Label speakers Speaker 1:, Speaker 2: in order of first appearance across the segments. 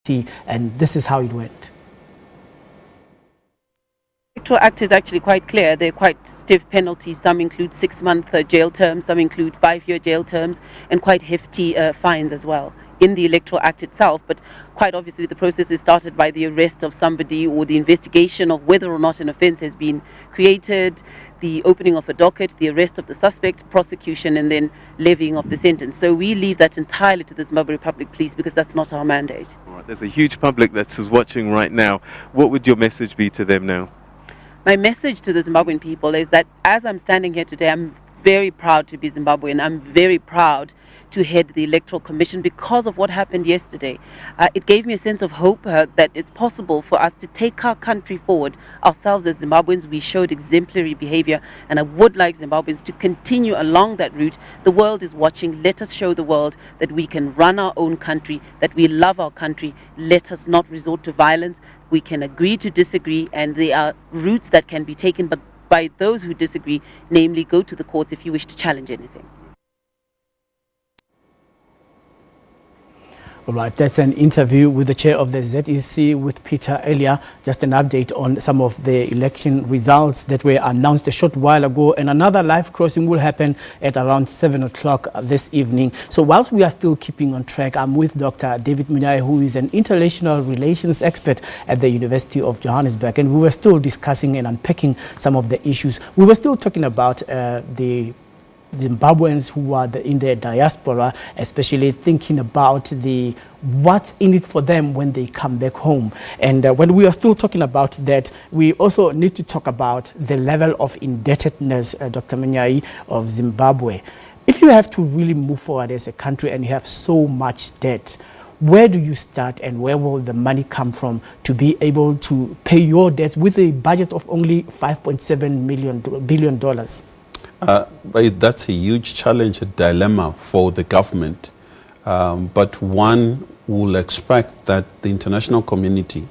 Speaker 1: and this is how it went.
Speaker 2: The Electoral Act is actually quite clear. They're quite stiff penalties. Some include 6-month jail terms, some include 5-year jail terms, and quite hefty fines as well in the Electoral Act itself. But quite obviously the process is started by the arrest of somebody or the investigation of whether or not an offence has been created, the opening of a docket, the arrest of the suspect, prosecution, and then levying of the sentence. So we leave that entirely to the Zimbabwe Republic Police because that's not our mandate.
Speaker 3: All right, there's a huge public that's watching right now. What would your message be to them now?
Speaker 2: My message to the Zimbabwean people is that as I'm standing here today, I'm very proud to be Zimbabwean. I'm very proud to head the Electoral Commission because of what happened yesterday. It gave me a sense of hope that it's possible for us to take our country forward. Ourselves as Zimbabweans, we showed exemplary behavior, and I would like Zimbabweans to continue along that route. The world is watching. Let us show the world that we can run our own country, that we love our country. Let us not resort to violence. We can agree to disagree, and there are routes that can be taken by those who disagree, namely go to the courts if you wish to challenge anything.
Speaker 1: All right, that's an interview with the chair of the ZEC with Peter earlier. Just an update on some of the election results that were announced a short while ago. And another live crossing will happen at around 7 o'clock this evening. So whilst we are still keeping on track, I'm with Dr. David Monyae, who is an international relations expert at the University of Johannesburg. And we were still discussing and unpacking some of the issues. We were still talking about the Zimbabweans who are in the diaspora, especially thinking about what's in it for them when they come back home. And when we are still talking about that, we also need to talk about the level of indebtedness, Dr. Monyae, of Zimbabwe. If you have to really move forward as a country and you have so much debt, where do you start and where will the money come from to be able to pay your debts with a budget of only $5.7 billion?
Speaker 4: That's a huge challenge, a dilemma for the government. But one will expect that the international community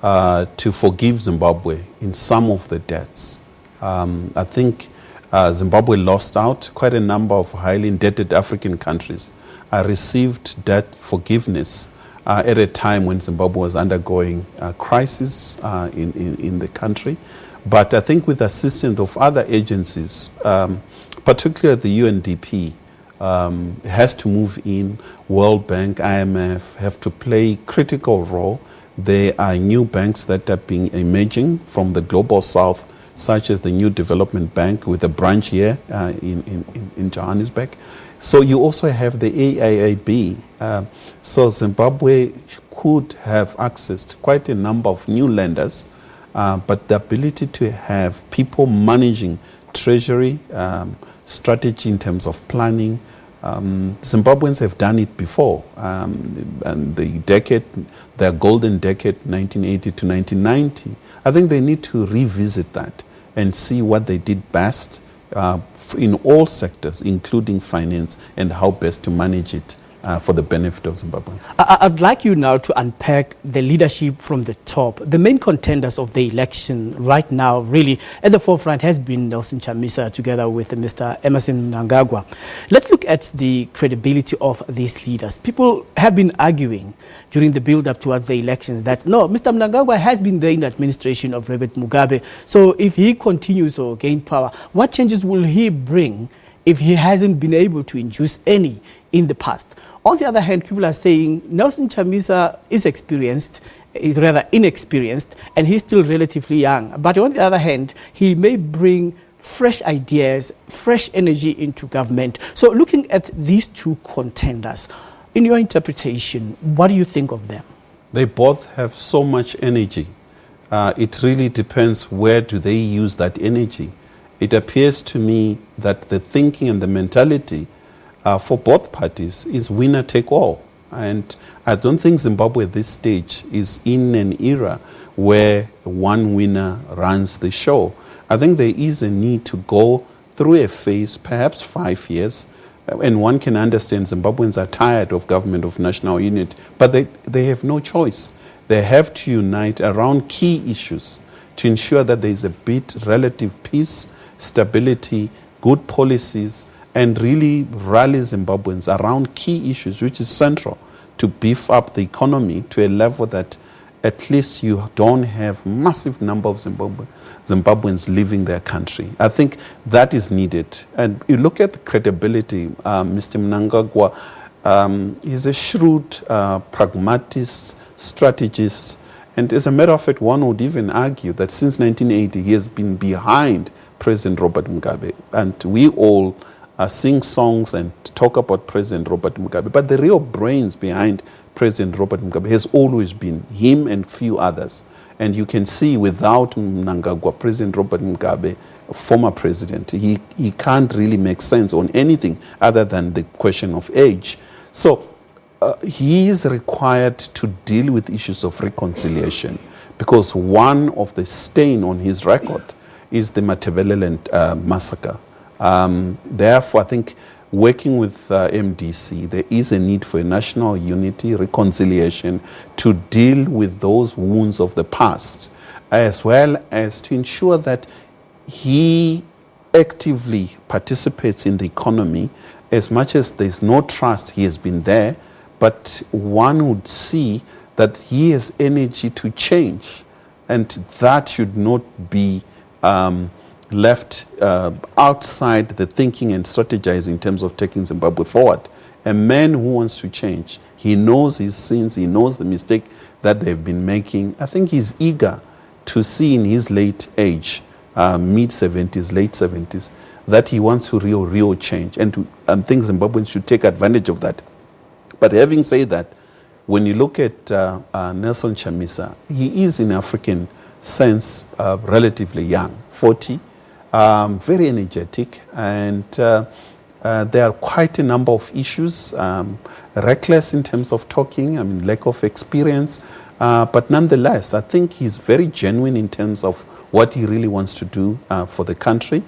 Speaker 4: to forgive Zimbabwe in some of the debts. I think Zimbabwe lost out. Quite a number of highly indebted African countries received debt forgiveness at a time when Zimbabwe was undergoing a crisis in the country. But I think with the assistance of other agencies, particularly the UNDP, has to move in. World Bank, IMF have to play a critical role. There are new banks that are being emerging from the global south, such as the New Development Bank with a branch here in Johannesburg. So you also have the AIIB. So Zimbabwe could have access to quite a number of new lenders. But the ability to have people managing treasury, strategy in terms of planning, Zimbabweans have done it before. And their golden decade, 1980 to 1990, I think they need to revisit that and see what they did best in all sectors, including finance, and how best to manage it for the benefit of Zimbabweans.
Speaker 1: I'd like you now to unpack the leadership from the top. The main contenders of the election right now, really, at the forefront has been Nelson Chamisa together with Mr. Emmerson Mnangagwa. Let's look at the credibility of these leaders. People have been arguing during the build-up towards the elections that, no, Mr. Mnangagwa has been there in the administration of Robert Mugabe. So if he continues to gain power, what changes will he bring if he hasn't been able to induce any in the past? On the other hand, people are saying Nelson Chamisa is rather inexperienced, and he's still relatively young. But on the other hand, he may bring fresh ideas, fresh energy into government. So looking at these two contenders, in your interpretation, what do you think of them?
Speaker 4: They both have so much energy. It really depends where do they use that energy. It appears to me that the thinking and the mentality for both parties is winner take all. And I don't think Zimbabwe at this stage is in an era where one winner runs the show. I think there is a need to go through a phase, perhaps 5 years, and one can understand Zimbabweans are tired of government of national unity, but they have no choice. They have to unite around key issues to ensure that there is a bit relative peace, stability, good policies, and really rally Zimbabweans around key issues, which is central to beef up the economy to a level that at least you don't have massive number of Zimbabweans leaving their country. I think that is needed. And you look at the credibility, Mr. Mnangagwa, he's a shrewd, pragmatic strategist. And as a matter of fact, one would even argue that since 1980, he has been behind President Robert Mugabe. And we all sing songs and talk about President Robert Mugabe. But the real brains behind President Robert Mugabe has always been him and few others. And you can see without Mnangagwa, President Robert Mugabe, former president, he can't really make sense on anything other than the question of age. So he is required to deal with issues of reconciliation, because one of the stain on his record is the Matabeleland massacre. Therefore, I think working with MDC, there is a need for a national unity, reconciliation, to deal with those wounds of the past, as well as to ensure that he actively participates in the economy. As much as there's no trust, he has been there, but one would see that he has energy to change, and that should not be left outside the thinking and strategizing in terms of taking Zimbabwe forward. A man who wants to change, he knows his sins, he knows the mistake that they've been making. I think he's eager to see in his late age, mid-70s, late 70s, that he wants to real change. And think Zimbabweans should take advantage of that. But having said that, when you look at Nelson Chamisa, he is in African sense relatively young, 40, very energetic, and there are quite a number of issues, reckless in terms of talking, I mean, lack of experience, but nonetheless, I think he's very genuine in terms of what he really wants to do for the country.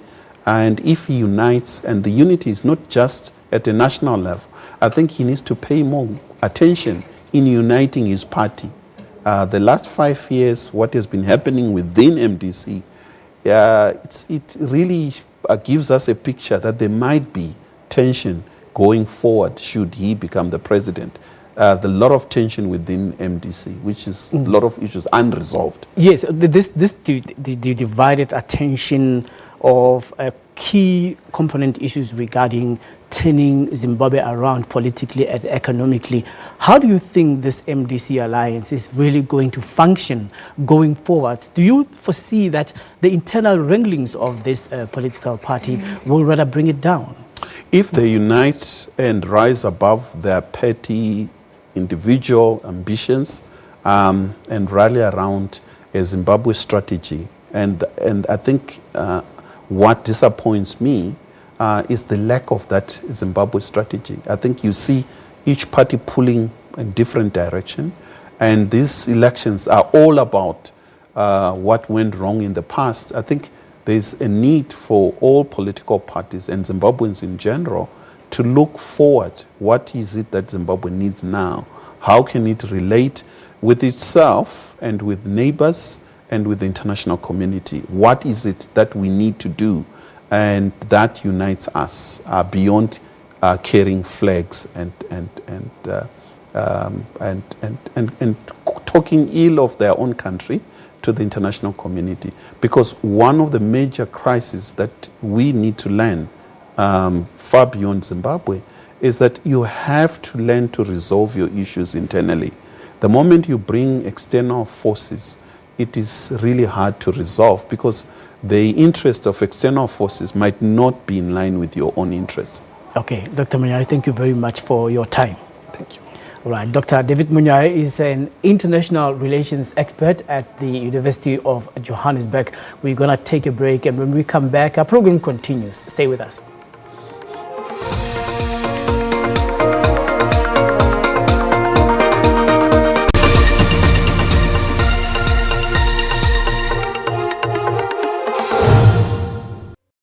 Speaker 4: And if he unites, and the unity is not just at a national level, I think he needs to pay more attention in uniting his party. The last 5 years, what has been happening within MDC, it really gives us a picture that there might be tension going forward should he become the president. There's a lot of tension within MDC, which is a lot of issues unresolved.
Speaker 1: Yes, this divided attention of key component issues regarding turning Zimbabwe around politically and economically. How do you think this MDC alliance is really going to function going forward? Do you foresee that the internal wranglings of this political party will rather bring it down?
Speaker 4: If they unite and rise above their petty individual ambitions and rally around a Zimbabwe strategy, and I think what disappoints me is the lack of that Zimbabwe strategy. I think you see each party pulling in different direction, and these elections are all about what went wrong in the past. I think there's a need for all political parties and Zimbabweans in general to look forward. What is it that Zimbabwe needs now? How can it relate with itself and with neighbors and with the international community? What is it that we need to do? And that unites us beyond carrying flags and talking ill of their own country to the international community. Because one of the major crises that we need to learn far beyond Zimbabwe is that you have to learn to resolve your issues internally. The moment you bring external forces, it is really hard to resolve, because the interest of external forces might not be in line with your own interest.
Speaker 1: Okay, Dr. Monyae, thank you very much for your time.
Speaker 4: Thank you.
Speaker 1: All right, Dr. David Monyae is an international relations expert at the University of Johannesburg. We're going to take a break, and when we come back, our program continues. Stay with us.